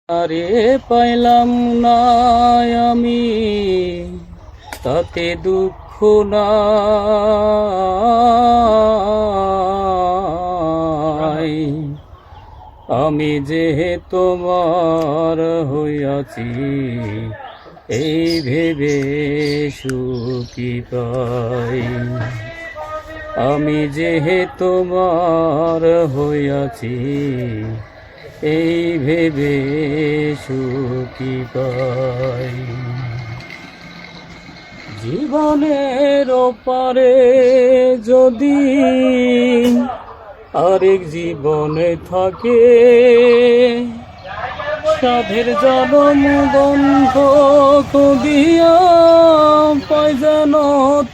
আরে পাইলাম না আমি, তাতে দুঃখ নাই। আমি যে তোমার হইয়াছি, এই ভেবে সুখী পাই। আমি যে তোমার হইয়াছি, এই ভেবে সুখী পাই। জীবনের ওপারে যদি আরেক জীবনে থাকে, সাধের জনম বন্ধ কদিয়া পাই যেন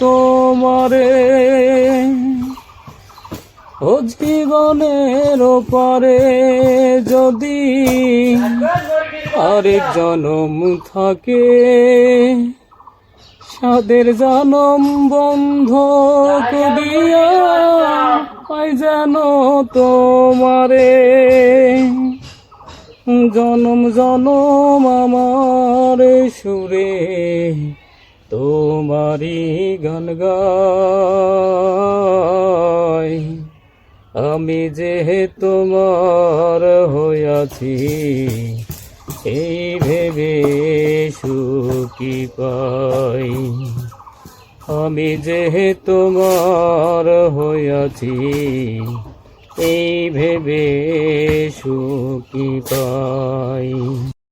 তোমারে। ও জীবনের ওপারে যদি আরেক জনম থাকে, সাধের জনম বন্ধ করিয়া পাই যেন তোমারে। জনম জনম আমার সুরে তোমারি গান গাই। আমি যে তোমার হইয়াছি, এই ভেবে সুখী পাই। আমি যে তোমার হইয়াছি, এই ভেবে সুখী পাই।